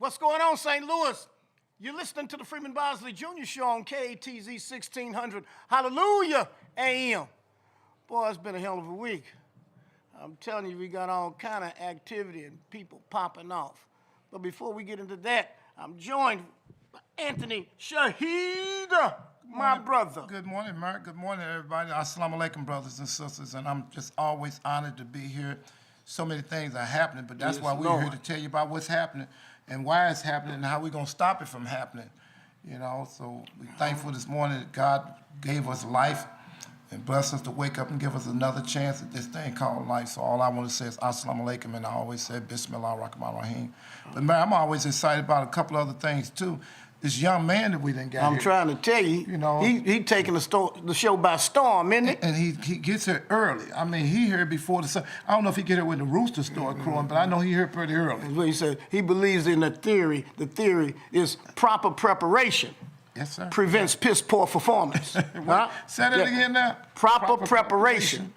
What's going on, St. Louis? You're listening to the Freeman Bosley Jr. Show on KATZ 1600 Hallelujah AM. Boy, it's been a hell of a week. I'm telling you, we got all kind of activity and people popping off. But before we get into that, I'm joined by Anthony Shahid, my brother. Good morning, Mark. Good morning, everybody. Assalamu alaikum, brothers and sisters. And I'm just always honored to be here. So many things are happening, but that's why we're here to tell you about what's happening and why it's happening and how we're going to stop it from happening. You know, so we're thankful this morning that God gave us life and blessed us to wake up and give us another chance at this thing called life. So all I want to say is Assalamu alaikum, and I always say Bismillah ar-Rahman ar-Rahim. But man, I'm always excited about a couple other things too. This young man that we didn't get I'm trying to tell you, he taking the show by storm, isn't it? And he gets here early. I mean, he here before the sun. I don't know if he get here when the rooster start crowing, but I know he here pretty early. That's what he said. He believes in the theory. The theory is proper preparation. Yes, sir. Prevents piss poor performance. Huh? Say that again now. Proper preparation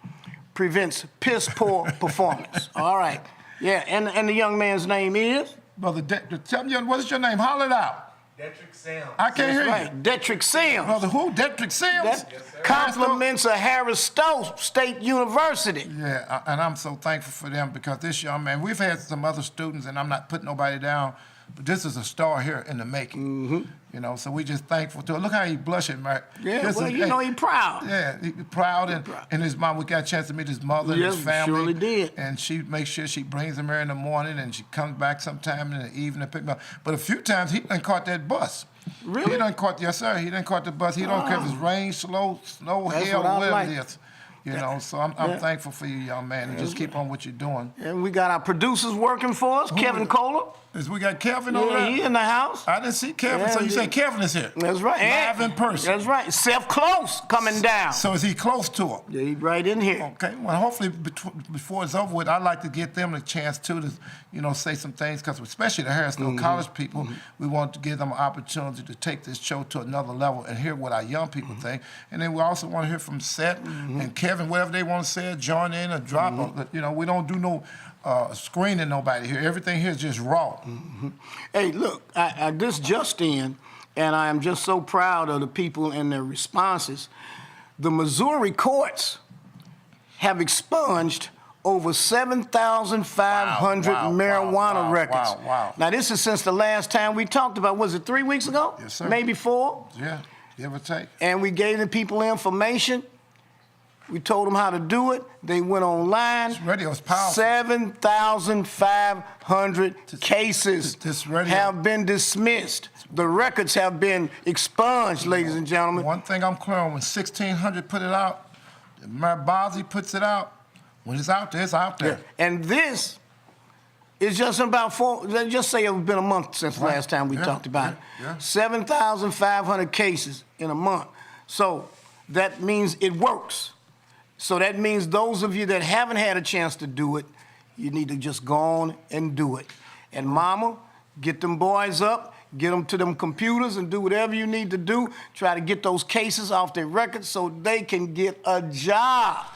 prevents piss poor performance. All right. Yeah, and the young man's name is? Brother, tell me, what is your name? Holler it out. Detrick Sims. I can't hear you. Detrick Sims. Brother, who? Detrick Sims? Yes, Compliments of Harris Stokes State University. Yeah, and I'm so thankful for them because this young man, we've had some other students, and I'm not putting nobody down, but this is a star here in the making. Mm-hmm. You know, so we just thankful to it. Look how he blushing, Mark. Yeah, well, you know, he proud. Yeah, he proud, and his mom, we got a chance to meet his mother and his family. Surely did. And she makes sure she brings him here in the morning, and she comes back sometime in the evening to pick him up. But a few times he done caught that bus. Really? He done caught, yes sir, he done caught the bus. He don't care if it's rain, snow, hail, whatever it is. You know, so I'm thankful for you, young man, and just keep on what you're doing. And we got our producers working for us, Kevin Kohler. We got Kevin over there? He in the house. I didn't see Kevin, so you say Kevin is here? That's right. Live in person. That's right. Seth Close coming down. So is he close to him? Yeah, he's right in here. Okay, well, hopefully before it's over with, I'd like to get them a chance, too, to, you know, say some things, because especially the Harrisville College people, we want to give them an opportunity to take this show to another level and hear what our young people think. And then we also want to hear from Seth and Kevin, whatever they want to say, join in or drop. You know, we don't do no screening nobody here. Everything here is just raw. Hey, look, this just in, and I am just so proud of the people and their responses. The Missouri courts have expunged over 7,500 marijuana records. Now, this is since the last time we talked about, was it 3 weeks ago? Yes, sir. Maybe 4? Yeah, give or take. And we gave the people information. We told them how to do it. They went online. This radio is powerful. 7,500 cases have been dismissed. The records have been expunged, ladies and gentlemen. One thing I'm clear on, when 1,600 put it out, Mayor Bosley puts it out, when it's out there, it's out there. Yeah. And this is just about just say it's been a month since the last time we talked about it. 7,500 cases in a month. So that means it works. So that means those of you that haven't had a chance to do it, you need to just go on and do it. And mama, get them boys up, get them to them computers and do whatever you need to do. Try to get those cases off their records so they can get a job.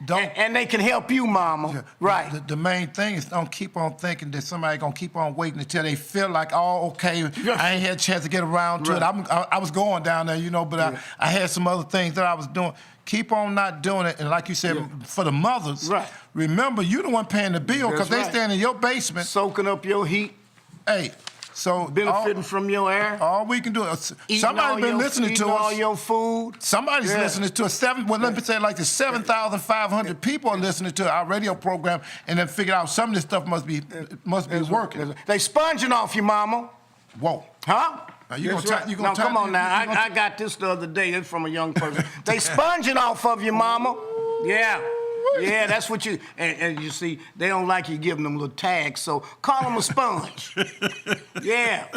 And they can help you, mama. Right. The main thing is don't keep on thinking that somebody's going to keep on waiting until they feel like, oh, okay, I ain't had a chance to get around to it. I was going down there, you know, but I had some other things that I was doing. Keep on not doing it. And like you said, for the mothers, remember, you the one paying the bill because they stand in your basement. Soaking up your heat. Hey. So benefiting from your air. All we can do is somebody's been listening to us. All your food. Somebody's listening to us. Let me say it like this: 7,500 people are listening to our radio program, and then figured out some of this stuff must be working. They sponging off you, mama. Whoa. Huh? Now come on now. I got this the other day. It's from a young person. They sponging off of you, mama. Yeah. Yeah, that's what you, and you see, they don't like you giving them little tags, so call them a sponge. Yeah,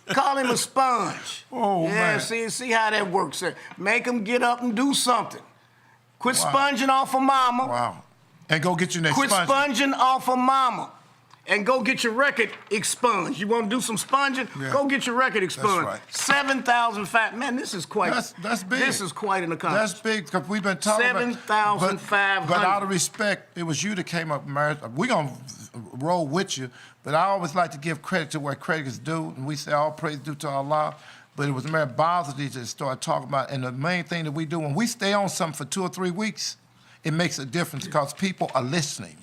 call him a sponge. Oh, man. See how that works. Make them get up and do something. Quit sponging off of mama. Wow. And go get your next Quit sponging off of mama. And go get your record expunged. You want to do some sponging? Yeah. Go get your record expunged. That's right. 7,005. Man, this is quite. That's big. This is quite an accomplishment. That's big because we've been talking 7,500. But out of respect, it was you that came up, Mary. roll with you. But I always like to give credit to where credit is due, and we say all praise due to Allah. But it was Freeman Bosley that started talking about, and the main thing that we do, when we stay on something for 2 or 3 weeks, it makes a difference because people are listening.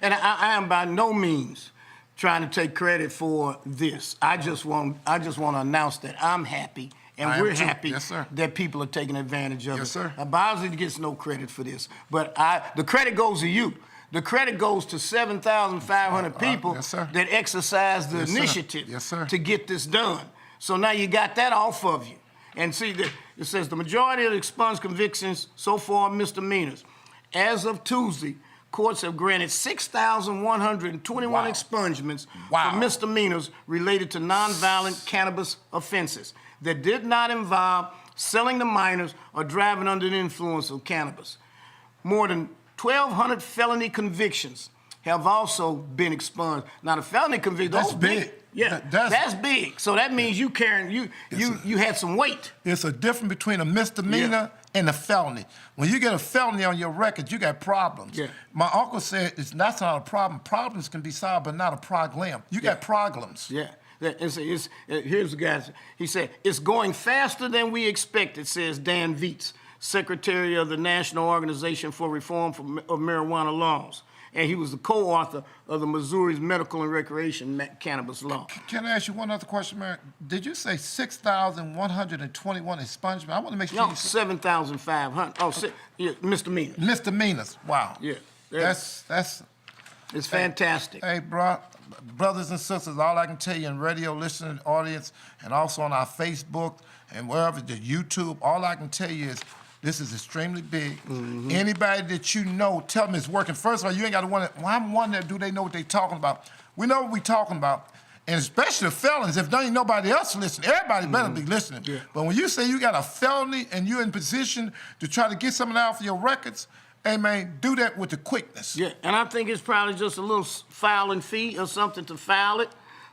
And I am by no means trying to take credit for this. I just want to announce that I'm happy and we're happy that people are taking advantage of it. Yes, sir. Bosley gets no credit for this, but the credit goes to you. The credit goes to 7,500 people that exercised the initiative to get this done. So now you got that off of you. And see, it says the majority of the expunged convictions so far are misdemeanors. As of Tuesday, courts have granted 6,121 expungements for misdemeanors related to nonviolent cannabis offenses that did not involve selling to minors or driving under the influence of cannabis. More than 1,200 felony convictions have also been expunged. Now, the felony convictions, that's big. Yeah, that's big. So that means you had some weight. It's a difference between a misdemeanor and a felony. When you get a felony on your record, you got problems. Yeah. My uncle said that's not a problem. Problems can be solved, but not a problem. You got problems. Yeah. Here's the guy. He said, it's going faster than we expected, says Dan Vietz, Secretary of the National Organization for Reform of Marijuana Laws. And he was the co-author of the Missouri's Medical and Recreation Cannabis Law. Can I ask you one other question, Mary? Did you say 6,121 expungement? I want to make sure. No, 7,500. Oh, misdemeanors. Misdemeanors. Wow. Yeah. That's. It's fantastic. Hey, brothers and sisters, all I can tell you in radio listening audience, and also on our Facebook and wherever, the YouTube, all I can tell you is, this is extremely big. Mm-hmm. Anybody that you know, tell them it's working. First of all, you ain't got to wonder. Well, I'm wondering, do they know what they're talking about? We know what we're talking about, and especially the felons. If there ain't nobody else listening, everybody better be listening. Yeah. But when you say you got a felony and you're in position to try to get something out for your records, hey, man, do that with the quickness. Yeah, and I think it's probably just a little filing fee or something to file it.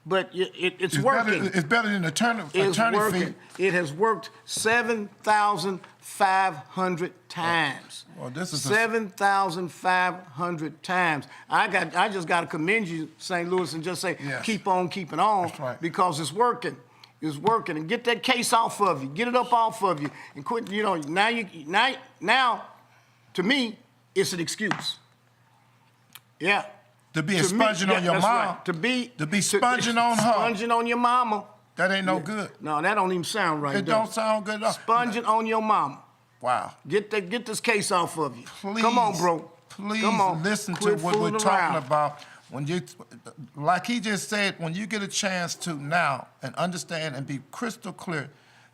But it's working. It's better than attorney fee. It has worked 7,500 times. Well, this is 7,500 times. I just got to commend you, St. Louis, and just say keep on keeping on. That's right. Because it's working. It's working, and get that case off of you. Get it up off of you, and quit. You know, now, to me, it's an excuse. Yeah. To be sponging on your mom. Right. To be sponging on her. Sponging on your mama. That ain't no good. No, that don't even sound right. It don't sound good at all. Sponging on your mama. Wow. Get this case off of you. Please, come on, bro. Please come on. Listen to what we're talking about. When you, like he just said, when you get a chance to now and understand and be crystal clear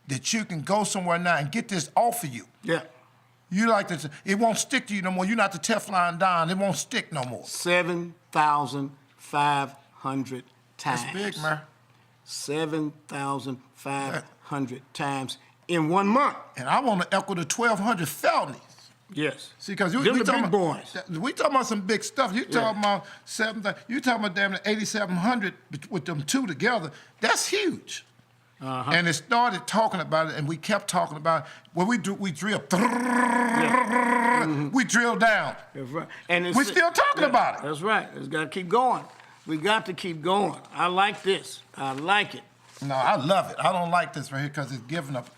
that you can go somewhere now and get this off of you. Yeah. You like this, it won't stick to you no more. You're not the Teflon Don. It won't stick no more. 7,500 times. That's big, man. 7,500 times in 1 month. And I want to echo the 1,200 felonies. Yes. See, because we talking big about boys. We talking about some big stuff. You talking about 7,000. You talking about damn near 8,700 with them two together. That's huge. Uh-huh. And it started talking about it, and we kept talking about it. What we do, we drill. We drill down. That's right. And we're still talking about it. That's right. It's got to keep going. We got to keep going. I like this. I like it. No, I love it. I don't like this right here because it's giving us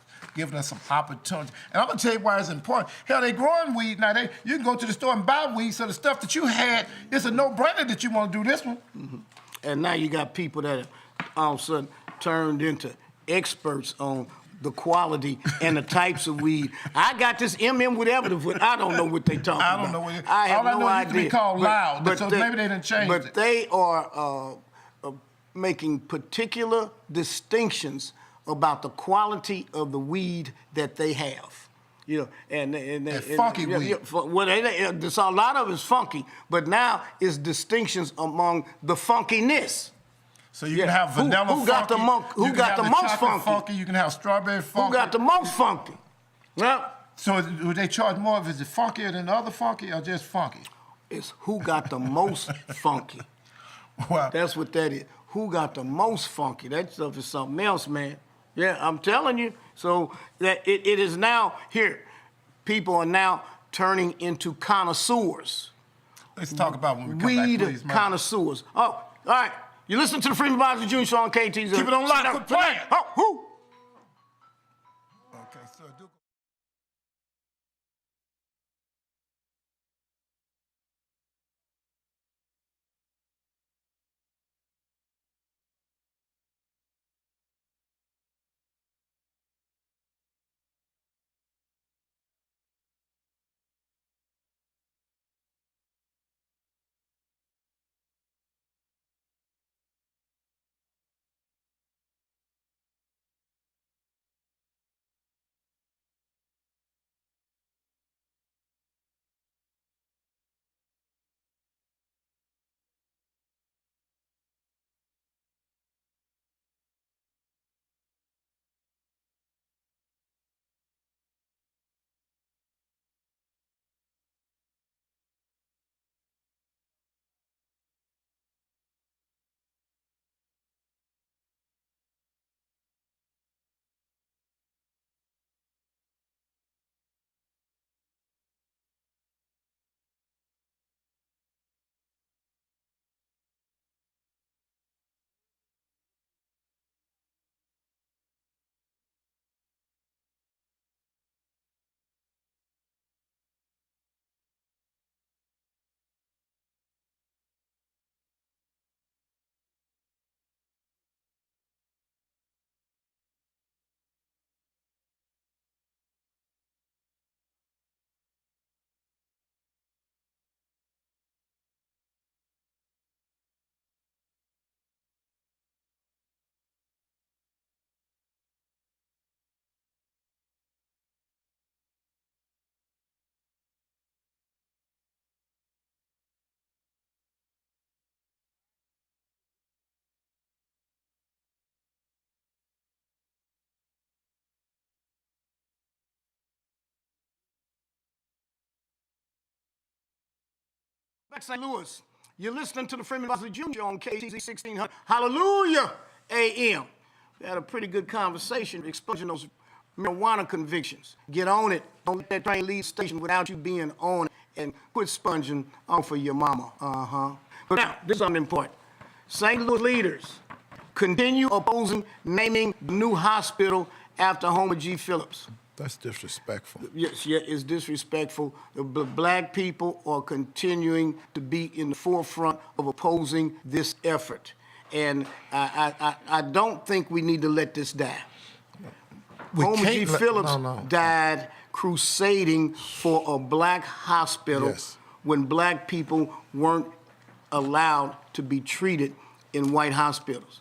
some opportunity. And I'm going to tell you why it's important. Hell, they growing weed now. You can go to the store and buy weed, so the stuff that you had, it's a no-brainer that you want to do this one. Mm-hmm. And now you got people that have all of a sudden turned into experts on the quality and the types of weed. I got this whatever, I don't know what they talking about. I don't know what I have no idea. It used to be called loud, but so maybe they didn't change it. But they are making particular distinctions about the quality of the weed that they have. You know, and funky weed. Well, a lot of it's funky, but now it's distinctions among the funkiness. So you can have vanilla funky. Who got the most funky? You can have strawberry funky. Who got the most funky? Well, so would they charge more if it's funkier than the other funky or just funky? It's who got the most funky. Wow. That's what that is. Who got the most funky? That stuff is something else, man. Yeah, I'm telling you. So that it is now here. People are now turning into connoisseurs. Let's talk about when we come back, please, man. Connoisseurs. Oh, All right. You listen to the Freeman Bosley Jr. Show on KTZ. Keep it on lock. Quit playing. Oh, who? Okay, so do. Back St. Louis. You're listening to the Freeman Bosley Jr. on KTZ 1600. Hallelujah AM. We had a pretty good conversation exposing those marijuana convictions. Get on it. Don't let that train leave station without you being on it, and quit sponging on for your mama. But now, this is something important. St. Louis leaders continue opposing naming the new hospital after Homer G. Phillips. That's disrespectful. Yes, yeah, it's disrespectful. The black people are continuing to be in the forefront of opposing this effort. And I don't think we need to let this die. Homer G. Phillips died crusading for a black hospital when black people weren't allowed to be treated in white hospitals.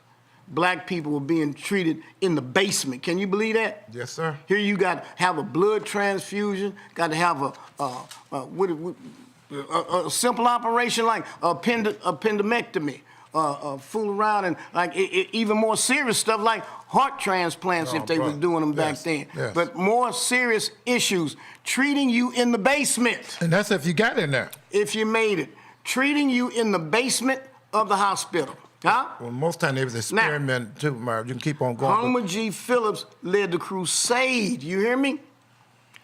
Black people were being treated in the basement. Can you believe that? Yes, sir. Here you got to have a blood transfusion, got to have a simple operation like appendectomy, fool around, and like even more serious stuff like heart transplants if they were doing them back then. Yes. But more serious issues, treating you in the basement. And that's if you got in there. If you made it. Treating you in the basement of the hospital. Huh? Well, most time they was experiment too, Marv. You can keep on going. Homer G. Phillips led the crusade. You hear me?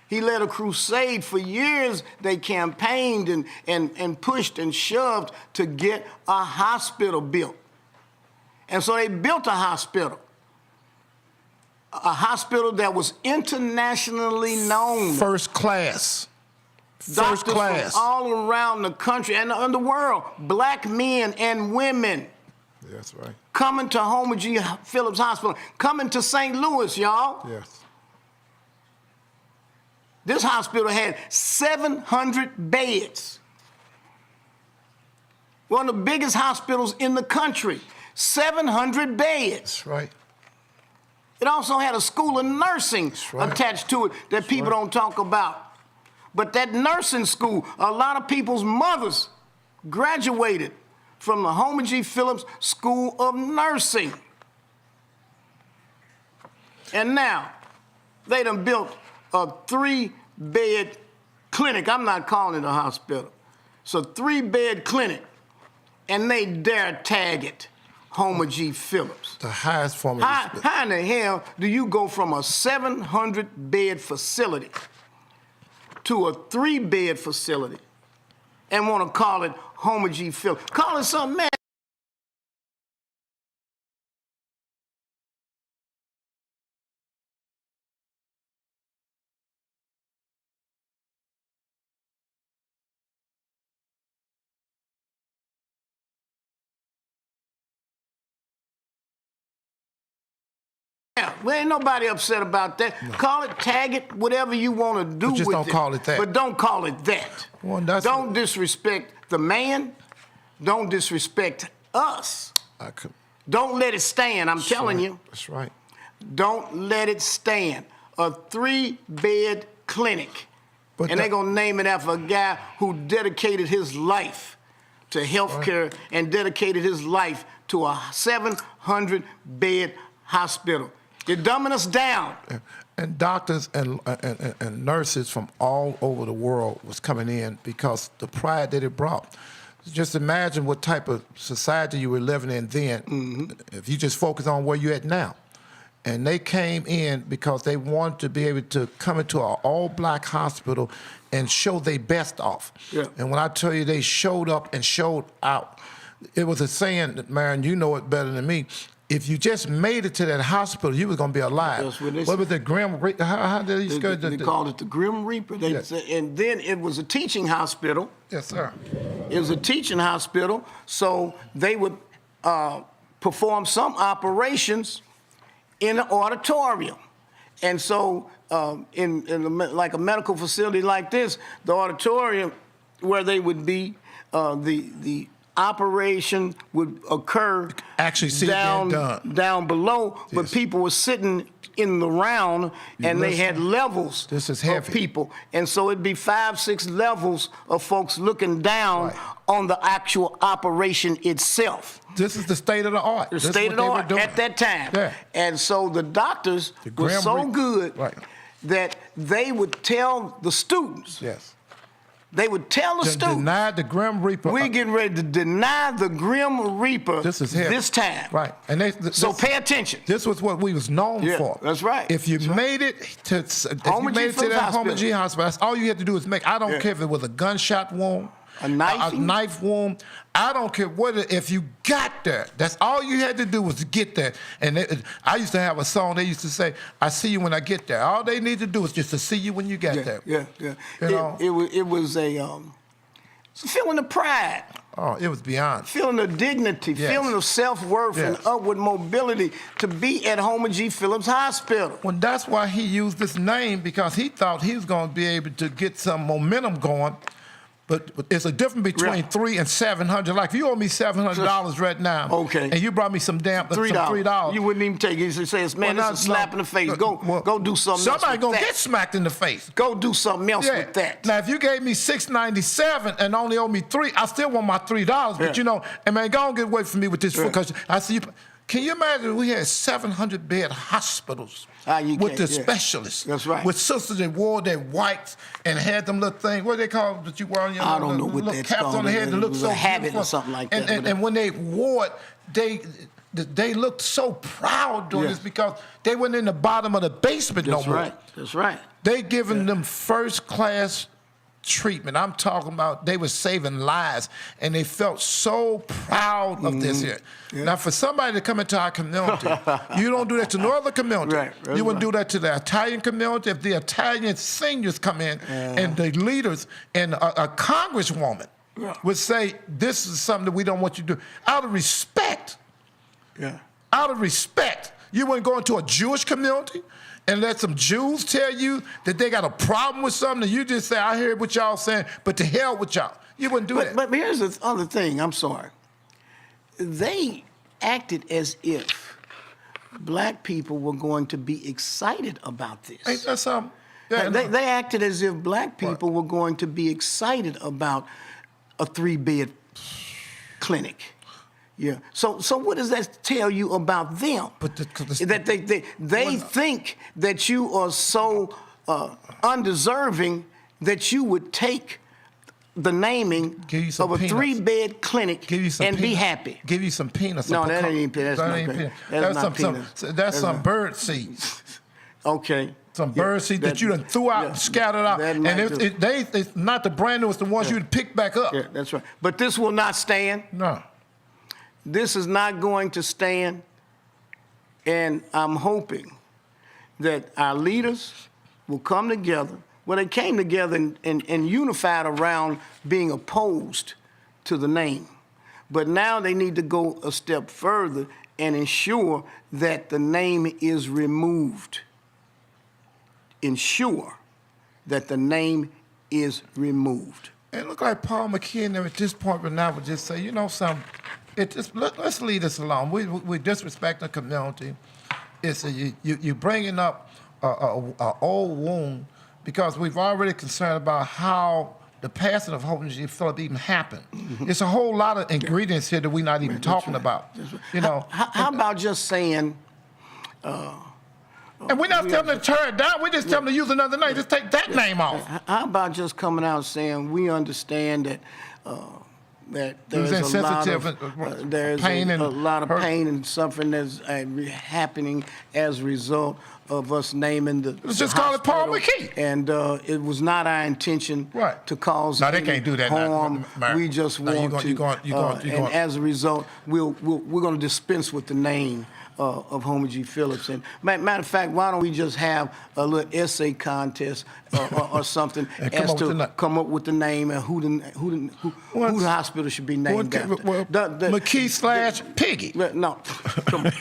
He led a crusade for years. They campaigned and pushed and shoved to get a hospital built. And so they built a hospital that was internationally known. First class. First Doctors class. from all around the country and the world, black men and women. That's right. Coming to Homer G. Phillips Hospital, coming to St. Louis, y'all. Yes. This hospital had 700 beds. One of the biggest hospitals in the country, 700 beds. That's right. It also had a school of nursing attached to it that people don't talk about. But that nursing school, a lot of people's mothers graduated from the Homer G. Phillips School of Nursing. And now, they done built a 3-bed clinic. I'm not calling it a hospital. It's a 3-bed clinic. And they dare tag it Homer G. Phillips. The highest form of respect. How in the hell do you go from a 700-bed facility to a 3-bed facility and want to call it Homer G. Phillips? Call it something, man. Well, ain't nobody upset about that. No. Call it, tag it, whatever you want to do with it. Just don't call it that. But don't call it that. Well, don't disrespect the man. Don't disrespect us. Don't let it stand. I'm telling you. That's right. Don't let it stand. A 3-bed clinic. And they're going to name it after a guy who dedicated his life to health care and dedicated his life to a 700-bed hospital. You're dumbing us down. And doctors and nurses from all over the world was coming in because the pride that it brought. Just imagine what type of society you were living in then, if you just focus on where you're at now. And they came in because they wanted to be able to come into an all-black hospital and show their best off. Yeah. And when I tell you they showed up and showed out, it was a saying that, Marion, you know it better than me, if you just made it to that hospital, you was going to be alive. That's what they What was the Grim Reaper? How did he go? They called it the Grim Reaper. And then it was a teaching hospital. Yes, sir. It was a teaching hospital, so they would perform some operations in an auditorium. And so like a medical facility like this, the auditorium where they would be, the operation would occur actually down below, but people were sitting in the round and they had levels of people. And so it'd be 5, 6 levels of folks looking down on the actual operation itself. This is the state of the art. The state of the art at that time. Yeah. And so the doctors were so good that they would tell the students. Yes. They would tell the students. Deny the Grim Reaper. We're getting ready to deny the Grim Reaper this time. Right. And so pay attention. This was what we was known for. That's right. If you made it to that Homer G hospital, that's all you had to do is make. I don't care if it was a gunshot wound, a knife wound. I don't care if you got there. That's all you had to do was get there. And I used to have a song. They used to say, "I see you when I get there." All they need to do is just to see you when you get there. Yeah. It was a feeling of pride. Oh, it was beyond. Feeling of dignity, feeling of self-worth and upward mobility to be at Homer G. Phillips Hospital. Well, that's why he used this name, because he thought he was going to be able to get some momentum going. But it's a difference between $300 and $700. Like if you owe me $700 right now, and you brought me some $3, you wouldn't even take it. You say, "Man, this is a slap in the face. Go do something else." Somebody gonna get smacked in the face. Go do something else with that. Now, if you gave me $697 and only owe me $3, I still want my $3. But you know, and man, go and get away from me with this because I see you. Can you imagine we had 700-bed hospitals with the specialists? That's right. With sisters that wore their whites and had them little things. What do they call that you wear on your little caps on the head that look so a habit or something like that. And when they wore it, they looked so proud doing this because they weren't in the bottom of the basement no more. That's right. They giving them first-class treatment. I'm talking about they were saving lives, and they felt so proud of this here. Now, for somebody to come into our community, you don't do that to no other community. You wouldn't do that to the Italian community. If the Italian seniors come in and the leaders and a congresswoman would say, "This is something that we don't want you to do," out of respect. Out of respect. You wouldn't go into a Jewish community and let some Jews tell you that they got a problem with something, and you just say, "I hear what y'all saying, but to hell with y'all." You wouldn't do that. But here's the other thing. I'm sorry. They acted as if black people were going to be excited about this. Ain't that something? They acted as if black people were going to be excited about a 3-bed clinic. So what does that tell you about them? That they think that you are so undeserving that you would take the naming of a 3-bed clinic and be happy. Give you some peanuts. No, that ain't peanuts. That's not peanuts. That's some bird seeds. Okay. Some bird seeds that you done threw out and scattered out. And it's not the brand new, it's the ones you'd pick back up. Yeah, that's right. But this will not stand. No. This is not going to stand. And I'm hoping that our leaders will come together. Well, they came together and unified around being opposed to the name. But now they need to go a step further and ensure that the name is removed. Ensure that the name is removed. It looked like Paul McKee at this point, but now would just say, you know, let's leave this alone. We disrespect the community. It's you bringing up a old wound because we've already concerned about how the passing of Holden G. Phillips even happened. Mm-hmm. It's a whole lot of ingredients here that we're not even talking about. Right. You know, how about just saying? And we're not telling them to tear it down. We just tell them to use another name. Just take that name off. How about just coming out saying we understand that that there's a lot of pain and suffering that's happening as a result of us naming the Let's just call it Paul McKee. And it was not our intention to cause no, they can't do that harm. Now, we just want to. And as a result, we're going to dispense with the name of Homer G. Phillips. And matter of fact, why don't we just have a little essay contest or something as to come up with the name and who the hospital should be named after. McKee / Piggy. No, come on.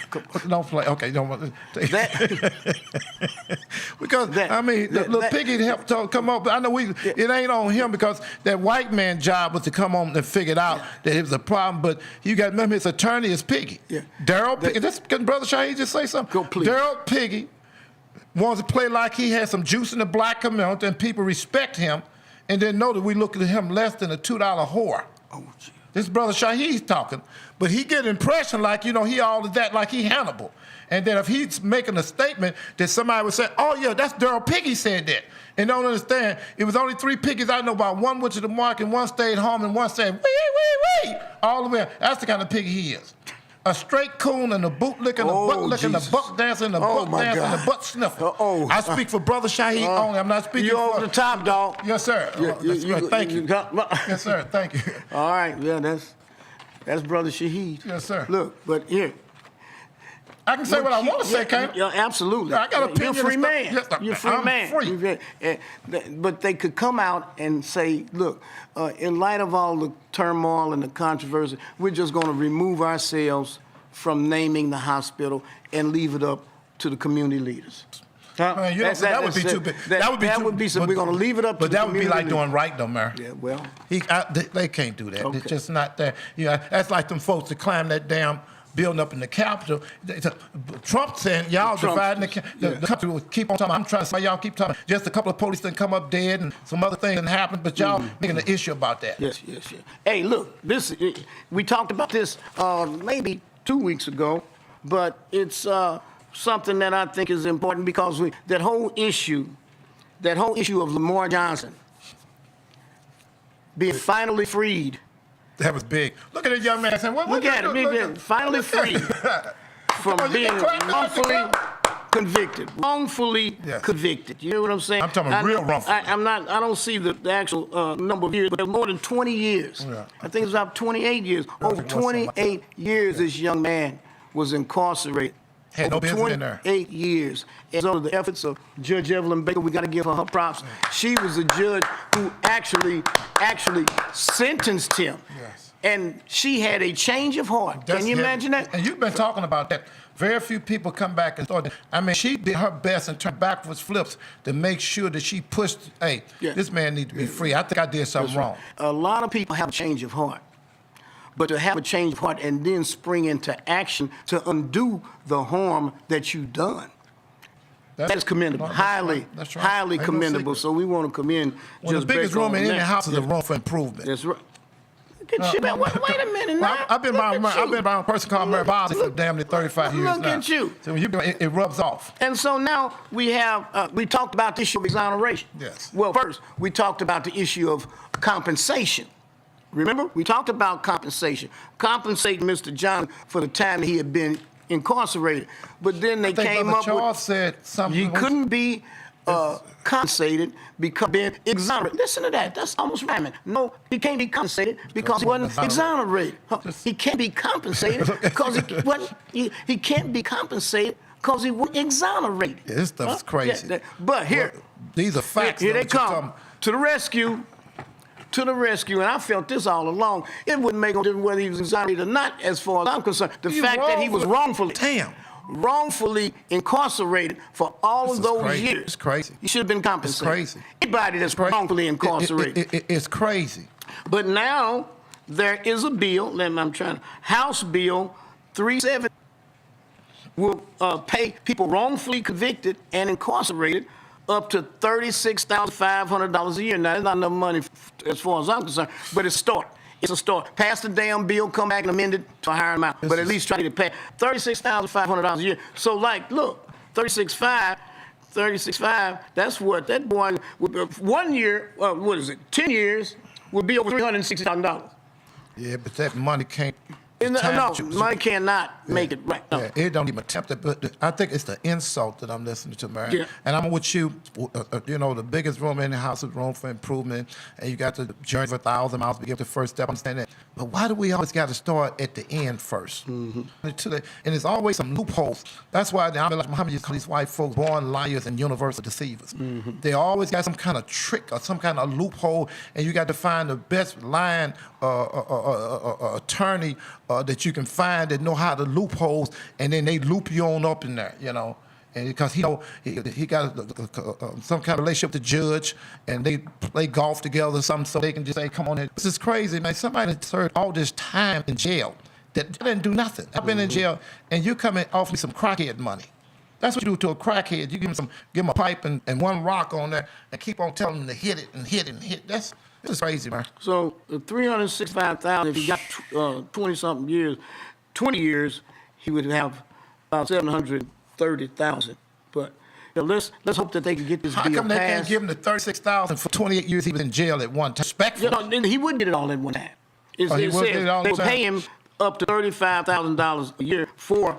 Don't play. Okay, don't want to. Because little Piggy helped come up. But I know it ain't on him because that white man job was to come on and figure it out that it was a problem. But you got to remember his attorney is Piggy. Yeah. Daryl Piggy. Can Brother Shaheed just say something? Go, please. Daryl Piggy wants to play like he has some juice in the black community and people respect him and then know that we look at him less than a $2 whore. Oh, gee. This Brother Shaheed's talking, but he get an impression like, you know, he all of that like he Hannibal. And then if he's making a statement that somebody would say, oh yeah, that's Daryl Piggy said that. And don't understand, it was only 3 Piggies I know about. One went to the market, one stayed home, and one said, wee, all the way. That's the kind of piggy he is. A straight coon and a boot licking, a butt licking, a buck dancing, a buck dancing, and a butt sniffer. I speak for Brother Shaheed only. I'm not speaking for... You're over the top, dog. Yes, sir. Thank you. Yes, sir. Thank you. All right. Yeah, that's Brother Shaheed. Yes, sir. Look, but here... I can say what I want to say, can't I? Yeah, absolutely. I got opinion. You're a free man. Yes, you're a free man. Free. But they could come out and say, look, in light of all the turmoil and the controversy, we're just going to remove ourselves from naming the hospital and leave it up to the community leaders. Man, that would be too big. That would be so. We're going to leave it up to the community. But that would be like doing right, though, Mayor. Yeah, well. They can't do that. Okay. It's just not there. You know, that's like them folks that climb that damn building up in the Capitol. Trump saying, y'all dividing the country. Will keep on talking. I'm trying to say, y'all keep talking. Just a couple of police didn't come up dead and some other things didn't happen, but y'all making an issue about that. Yes. Hey, look, we talked about this maybe 2 weeks ago, but it's something that I think is important because that whole issue of Lamar Johnson being finally freed. That was big. Look at that young man saying, look at him, finally freed from being wrongfully convicted. Wrongfully convicted. You know what I'm saying? I'm talking real wrongful. I don't see the actual number of years, but more than 20 years. Yeah. I think it's about 28 years. Over 28 years, this young man was incarcerated. Had no business in there. 28 years. As under the efforts of Judge Evelyn Baker, we got to give her props. She was a judge who actually sentenced him. Yes. And she had a change of heart. Can you imagine that? And you've been talking about that. Very few people come back and thought, she did her best and turned backwards flips to make sure that she pushed, this man needs to be free. I think I did something wrong. A lot of people have a change of heart. But to have a change of heart and then spring into action to undo the harm that you've done, that is commendable. Highly commendable. So we want to commend the biggest room in any house is a room for improvement. That's right. Wait a minute now. I've been by a person called Mary Bosley for damn near 35 years now. Look at you. So it rubs off. And so now we talked about the issue of exoneration. Yes. Well, first, we talked about the issue of compensation. Remember, we talked about compensating Mr. Johnson for the time that he had been incarcerated. But then they came up with said something. He couldn't be compensated because being exonerated. Listen to that. That's almost rhyming. No, he can't be compensated because he wasn't exonerated. He can't be compensated because he can't be compensated because he wasn't exonerated. Yeah, this stuff is crazy. But here, these are facts. Here they come to the rescue. to the rescue, and I felt this all along. It wouldn't make no difference whether he was exonerated or not, as far as I'm concerned. The fact that he was wrongfully incarcerated for all of those years. It's crazy. He should have been compensated. It's crazy. Anybody that's wrongfully incarcerated. It's crazy. But now there is a bill, House Bill 370 will pay people wrongfully convicted and incarcerated up to $36,500 a year. Now, that's not enough money as far as I'm concerned, but it's a start. It's a start. Pass the damn bill, come back and amend it to hire him out. But at least try to pay $36,500 a year. So, like, look, 36.5, that's what that boy, 1 year, 10 years, would be over $360,000. Yeah, but that money can't. No, money cannot make it right. No. Yeah, it don't even attempt it. But I think it's the insult that I'm listening to, man. Yeah. And I'm with you. You know, the biggest room in the house is room for improvement, and you got the journey for 1,000 miles to get the first step. I understand that. But why do we always got to start at the end first? And there's always some loopholes. That's why I'm like Muhammad used to call these white folks born liars and universal deceivers. They always got some kind of trick or some kind of loophole, and you got to find the best lying attorney that you can find that know how to loopholes, and then they loop you on up in there, you know. And because he got some kind of relationship with the judge, and they play golf together or something, so they can just say, come on in. This is crazy, man. Somebody served all this time in jail that didn't do nothing. I've been in jail, and you come and offer me some crackhead money. That's what you do to a crackhead. You give him a pipe and one rock on there, and keep on telling him to hit it and hit it and hit. This is crazy, man. So $365,000, if he got 20-something years, 20 years, he would have about $730,000. But let's hope that they can get this bill passed. How come they can't give him the $36,000 for 28 years he was in jail at one time? Respectful. He wouldn't get it all at one time. They would pay him up to $35,000 a year for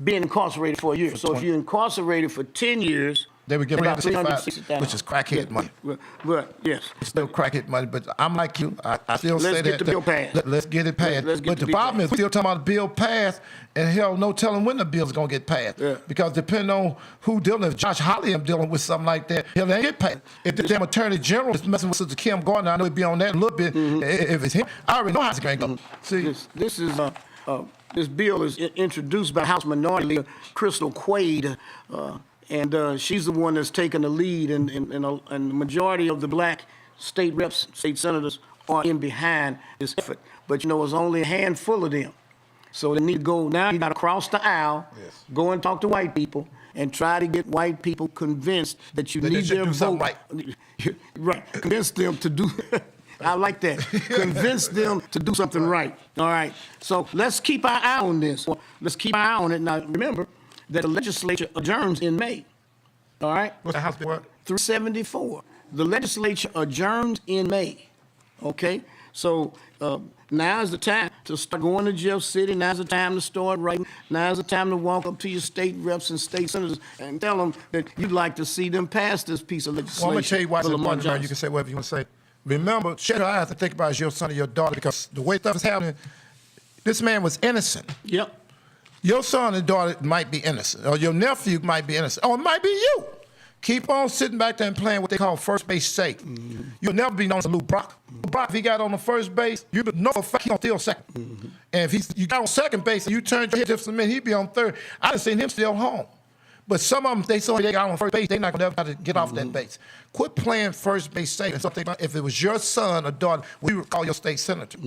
being incarcerated for a year. So if you're incarcerated for 10 years, they would give him $360,000, which is crackhead money. But yes, it's still crackhead money. But I'm like you. I still say that. Let's get the bill passed. Let's get it passed. But the problem is, we're still talking about the bill passed, and hell, no telling when the bill's gonna get passed. Yeah. Because depending on who dealing, if Josh Hawley am dealing with something like that, hell, they ain't get passed. If the damn Attorney General is messing with Sister Kim Gardner, I know he'd be on that a little bit. If it's him, I already know how it's gonna go. See, this bill is introduced by House Minority Leader Crystal Quaid. And she's the one that's taken the lead, and the majority of the black state reps, state senators are in behind this effort. But, it's only a handful of them. So they need to go, now you got to cross the aisle, go and talk to white people, and try to get white people convinced that you need their vote. Right, convince them to do, I like that, convince them to do something right. All right, so let's keep our eye on this. Let's keep our eye on it. Now, remember, that the legislature adjourns in May. All right? What's the House Bill? 374. The legislature adjourns in May. Okay? So now is the time to start going to Jeff City. Now's the time to start writing. Now's the time to walk up to your state reps and state senators and tell them that you'd like to see them pass this piece of legislation. Well, I'm going to tell you why it's important. You can say whatever you want to say. Remember, shut your eyes and think about your son or your daughter, because the way stuff is happening, this man was innocent. Yep. Your son and daughter might be innocent, or your nephew might be innocent, or it might be you. Keep on sitting back there and playing what they call first base safe. You'll never be known as Lou Brock. Brock, if he got on the first base, you know for a fact he's going to steal second. And if you got on second base and you turned your head just a minute, he'd be on third. I done seen him steal home. But some of them, they saw they got on first base, they're not going to ever get off that base. Quit playing first base safe. And something about if it was your son or daughter, we would call your state senator.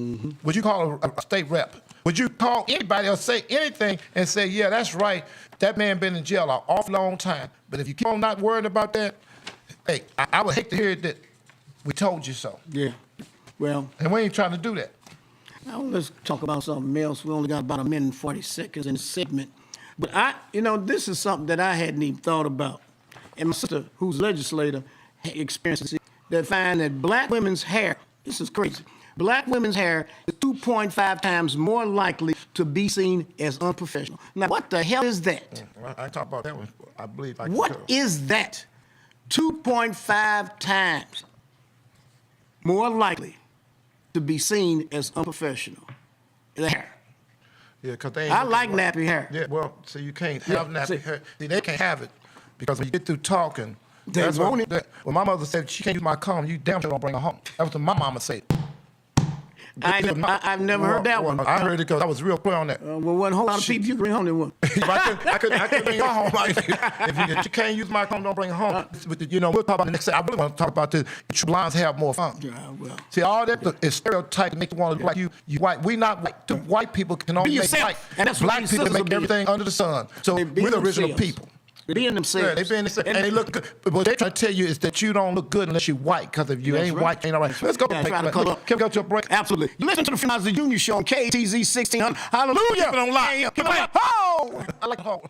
Would you call a state rep? Would you call anybody or say anything and say, yeah, that's right, that man been in jail an awful long time. But if you keep on not worrying about that, hey, I would hate to hear that we told you so. Yeah, well. And we ain't trying to do that. Now let's talk about something else. We only got about 1 minute and 40 seconds in the segment. But this is something that I hadn't even thought about. And my sister, who's a legislator, experiences it, that find that black women's hair, this is crazy, black women's hair is 2.5 times more likely to be seen as unprofessional. Now, what the hell is that? Well, I talked about that one, I believe. What is that? 2.5 times more likely to be seen as unprofessional. The hair. Yeah, because they. I like nappy hair. Yeah, well, so you can't have nappy hair. See, they can't have it because when you get through talking, They want it. Well, my mother said she can't use my condom. You damn sure don't bring her home. That's what my mama said. I've never heard that one. I heard it because I was real clear on that. Well, one whole lot of people you can bring home. They want. I couldn't bring her home. If you can't use my condom, don't bring her home. But, we'll talk about the next. I really want to talk about this. True blondes have more fun. Yeah, well. See, all that is stereotype to make you want to look like you white. We not white. The white people can only make white. And that's black people make everything under the sun. So we're the original people. They being themselves. Yeah, they being themselves. And they look good. But what they try to tell you is that you don't look good unless you're white. Because if you ain't white, you ain't all right. Let's go. Can we go to a break? Absolutely. You listen to the Freeman Bosley Jr. Show on KTZ 1600. Hallelujah. Keep it on lock. Keep it on lock. Oh! I like ho.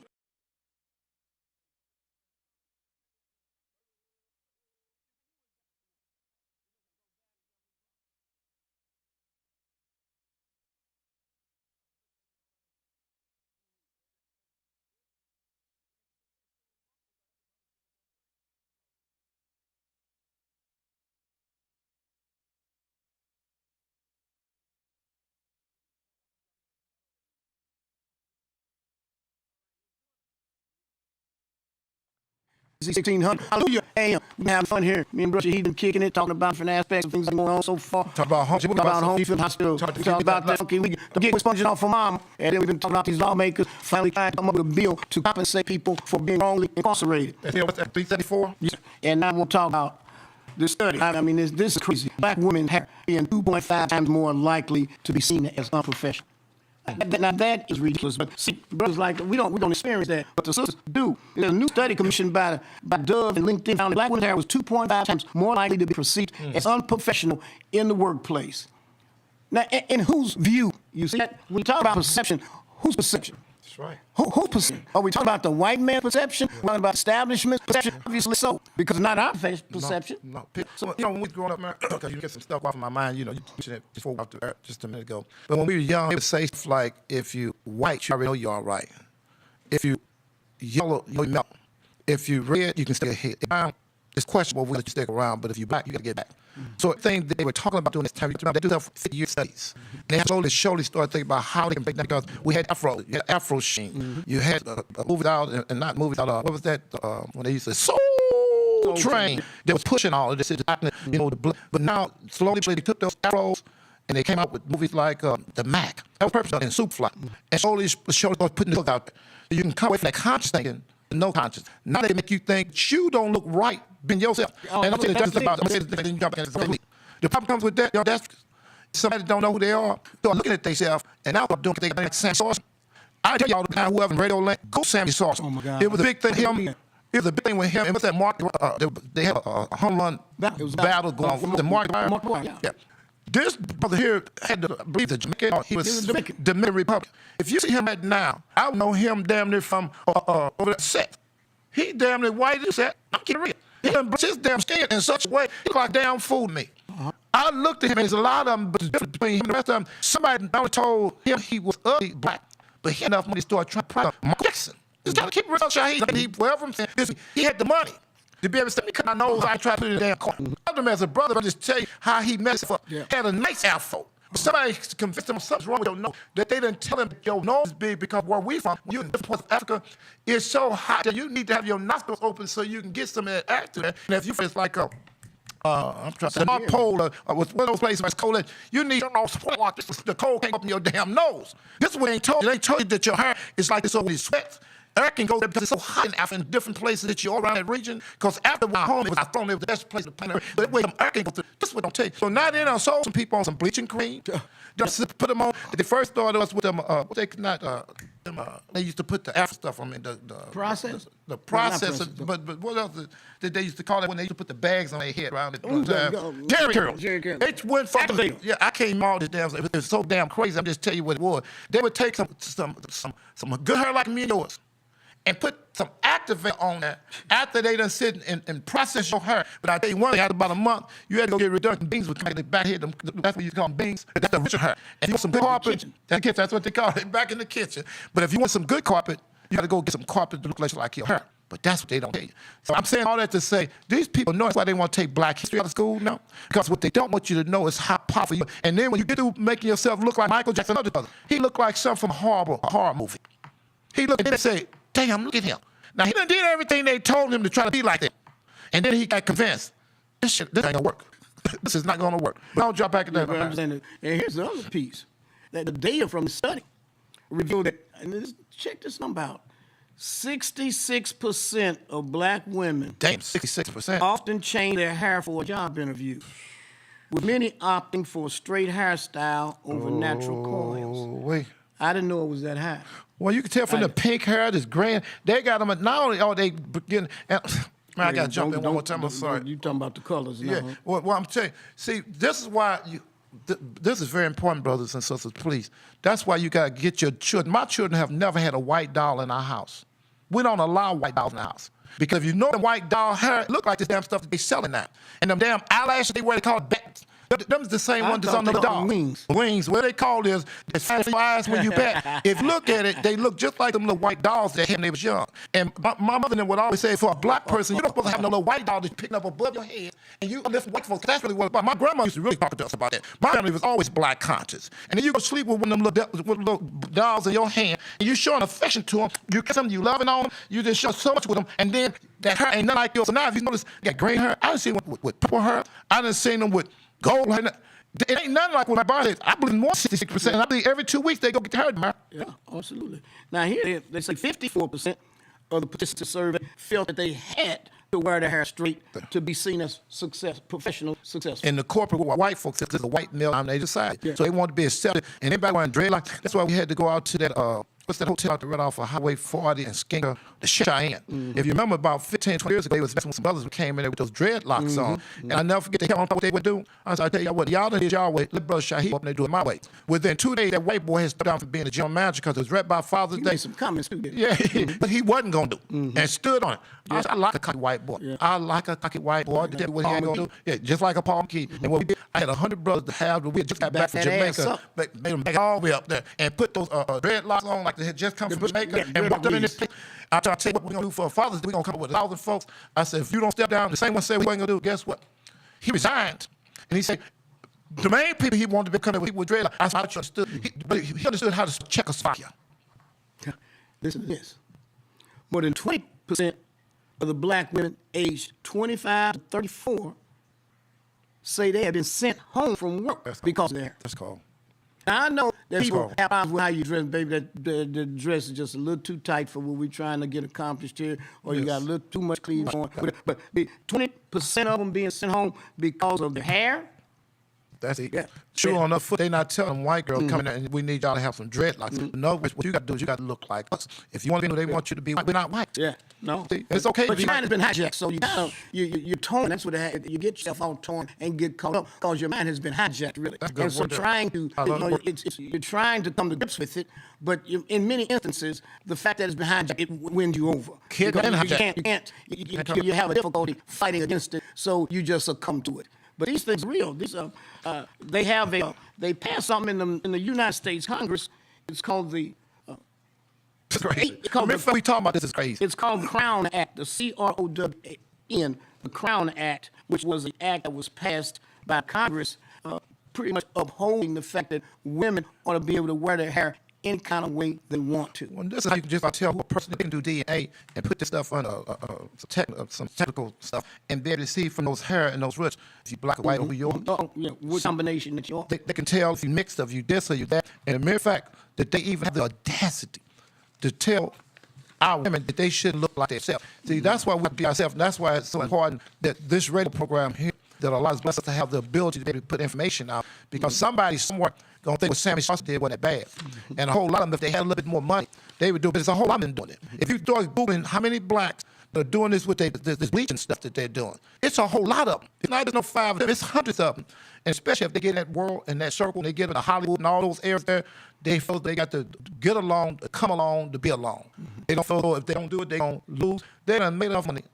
Hallelujah. Hey, we having fun here. Me and Brother he been kicking it, talking about different aspects of things that are going on so far. Talk about home. Talk about home field hospital. Talk about that. Okay, we get sponging off for mom. And then we've been talking about these lawmakers finally trying to come up with a bill to compensate people for being wrongly incarcerated. What's that, 374? Yeah. And now we'll talk about this study. I mean, this is crazy. Black women are being 2.5 times more likely to be seen as unprofessional. Now that is ridiculous. But see, brothers like we don't experience that, but the sisters do. There's a new study commissioned by Dove and LinkedIn found that black women's hair was 2.5 times more likely to be perceived as unprofessional in the workplace. Now, in whose view? You see that when we talk about perception, whose perception? That's right. Whose perception? Are we talking about the white man's perception? We're talking about establishment's perception? Obviously so, because it's not our perception. No. So, when we were growing up, man, because you get some stuff off of my mind, you mentioned it before just a minute ago. But when we were young, they would say stuff like, if you white, you already know you're all right. If you yellow, you melt. If you red, you can stay ahead. It's questionable whether you stick around, but if you're black, you got to get back. So the thing that they were talking about during this time, they do that for 50-year studies. And they slowly started thinking about how they can break down, because we had Afro sheen. You had Move It Out and not Move It Out. What was that? When they used to Soul Train. They was pushing all of this. But now, slowly, they took those Afros and they came out with movies like The Mac. That was purpose in Superfly. And slowly, started putting this out there. So you can come away from that conscious thinking. No conscience. Now they make you think you don't look right being yourself. And I'm saying that's about. The problem comes with that. That's somebody that don't know who they are. They're looking at themselves, and now they're doing they got Sammy Sauce. I tell y'all the time whoever in radio land, go Sammy Sauce. Oh my God. It was a big thing. It was a big thing with him. And what's that market? They had a home run battle going on. The market. Yeah. This brother here had to believe the Jamaican. He was Dominican Republic. If you see him at now, I know him damn near from over that set. He damn near white as that. I'm kidding real. He done brush his damn skin in such a way, he look like damn fooled me. I looked at him, and there's a lot of them, but the difference between him and the rest of them, somebody only told him he was ugly black, but he had enough money to start trying to prove Michael Jackson. Just trying to keep it real Shaheed. Wherever I'm saying, he had the money to be able to say, me cut my nose, I tried to put it in the damn corner. I love him as a brother, but I just tell you how he messed up. Yeah. He had a nice afro. But somebody convinced him something's wrong with your nose, that they didn't tell him your nose is big, because where we from, you in different parts of Africa, it's so hot that you need to have your nostrils open so you can get some of that air to that. And if you feel like I'm trying to say, North Pole, with one of those places where it's cold, you need your nose like this. The cold came up in your damn nose. This is what they ain't told you. They ain't told you that your hair is like this over your sweat. Air can go there because it's so hot in Africa, in different places that you're all around that region. Because after my home, I thought it was the best place to planet. But wait, air can go through. This is what don't tell you. So now they done sold some people on some bleaching cream. Just put them on. They first started us with them. They used to put the Afro stuff on me. The process. The process. But what else did they used to call it when they used to put the bags on their head around it? Jerry curl. They went from I came all this damn. It was so damn crazy. I'm just tell you what it was. They would take some good hair like me and yours, and put some activate on there after they done sit and process your hair. But I tell you one thing, after about a month, you had to go get reduction. Beans would come in the back here. That's what you call them beans. That's the richer hair. And you want some good carpet, that's what they call it, back in the kitchen. But if you want some good carpet, you got to go get some carpet to look like your hair. But that's what they don't tell you. So I'm saying all that to say, these people know that's why they want to take black history out of school now. Because what they don't want you to know is how powerful you are. And then when you get to making yourself look like Michael Jackson, he looked like something from a horror movie. He looked and they say, damn, look at him. Now, he done did everything they told him to try to be like them. And then he got convinced, this ain't gonna work. This is not gonna work. But I'll drop back in that. And here's the other piece. That the data from the study revealed that, and check this number out, 66% of black women 66% often change their hair for a job interview, with many opting for a straight hairstyle over natural coils. Wait. I didn't know it was that high. Well, you can tell from the pink hair, this gray, they got them, not only are they getting, man, I got to jump in one more time, I'm sorry. You talking about the colors now. Yeah, well, I'm telling you, see, this is why this is very important, brothers and sisters, please. That's why you got to get your children. My children have never had a white doll in our house. We don't allow white dolls in the house. Because if you know the white doll hair, it look like this damn stuff that they selling now. And them damn eyelashes, they wear, they call it bats. Them's the same one that's on the dog. Wings. Wings. What they call is the fancy eyes when you bet. If you look at it, they look just like them little white dolls that had when they was young. And my mother would always say, for a black person, you don't supposed to have no little white doll that's picking up above your head, and you listen white folks. That's really what it's about. My grandma used to really talk to us about that. My family was always black conscious. And then you go sleep with one of them little dolls in your hand, and you showing affection to them. You kiss them, you loving on them, you just show so much with them, and then that hair ain't nothing like yours. So now if you notice, you got gray hair. I done seen them with purple hair. I done seen them with gold hair. It ain't nothing like what my body is. I believe more 66%. And I believe every 2 weeks they go get hair, man. Yeah, absolutely. Now here they say 54% of the participants surveyed felt that they had to wear their hair straight to be seen as professional successful. In the corporate white folks, this is a white male-dominated society. Yeah. So they want to be accepted. And everybody wearing dreadlocks. That's why we had to go out to that, what's that hotel out there right off of Highway 40 and Skinner, the Cheyenne. Mm-hmm. If you remember about 15, 20 years ago, there was some brothers who came in there with those dreadlocks on. Mm-hmm. And I never forget, they kept on what they would do. I tell you what, y'all done did y'all way. Let brother Shaheed up and they do it my way. Within 2 days, that white boy had stepped down from being a general manager because it was right by Father's Day. Made some comments too, didn't he? Yeah, but he wasn't going to do. And stood on it. Yeah. I like a cocky white boy. Yeah. I like a cocky white boy. To tell you what he ain't going to do. Yeah, just like a Paul McKee. And what we did, I had 100 brothers to have, we had just got back from Jamaica, made them back all the way up there, and put those dreadlocks on like they had just come from Jamaica, and walked up in this place. I tell you what we're going to do for Father's Day. We're going to come up with 1,000 folks. I said, if you don't step down, the same one said we ain't going to do, guess what? He resigned. And he said, the main people he wanted to become people with dreadlocks, I understood. He understood how to Czechoslovakia. Listen to this. More than 20% of the black women aged 25 to 34 say they have been sent home from work because of their hair. That's called. Now, I know that people have problems with how you dress, baby. That the dress is just a little too tight for what we're trying to get accomplished here, or you got a little too much cleavage on. But 20% of them being sent home because of their hair. That's it. Yeah. Sure on the foot, they not telling them white girls coming in and we need y'all to have some dreadlocks. No, what you got to do is you got to look like us. If you want to be, they want you to be white. We're not white. Yeah, no. See, it's okay. But your mind has been hijacked, so you're torn. That's what you get yourself all torn and get caught up because your mind has been hijacked, really. That's good. And so you're trying to come to grips with it, but in many instances, the fact that it's been hijacked, it wins you over. You have a difficulty fighting against it, so you just succumb to it. But these things are real. They passed something in the United States Congress. It's called the. It's crazy. We talking about this is crazy. It's called the Crown Act, the CROWN, the Crown Act, which was the act that was passed by Congress, pretty much upholding the fact that women ought to be able to wear their hair any kind of way they want to. Well, this is how you can just tell what person can do DNA and put this stuff on some technical stuff and be able to see from those hair and those roots if you black or white or who you are. What combination that you are. They can tell if you mixed, if you this or you that. And the mere fact that they even have the audacity to tell our women that they shouldn't look like themselves. See, that's why we be ourselves, and that's why it's so important that this radio program here that allows us to have the ability to be able to put information out, because somebody somewhere gonna think what Sammy Sosa did wasn't that bad. And a whole lot of them, if they had a little bit more money, they would do it. But there's a whole lot of them doing it. If you start Googling how many blacks are doing this with this bleaching stuff that they're doing, it's a whole lot of them. It's not just no 5 of them, it's hundreds of them. And especially if they get in that world, in that circle, and they get into Hollywood and all those areas there, they feel they got to get along, to come along, to be along. They don't feel if they don't do it, they're gonna lose. They done made enough money.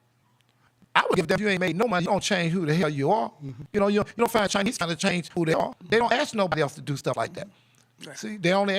I would give them, you ain't made no money, you don't change who the hell you are. You know, you don't find Chinese trying to change who they are. They don't ask nobody else to do stuff like that. Right. See, they only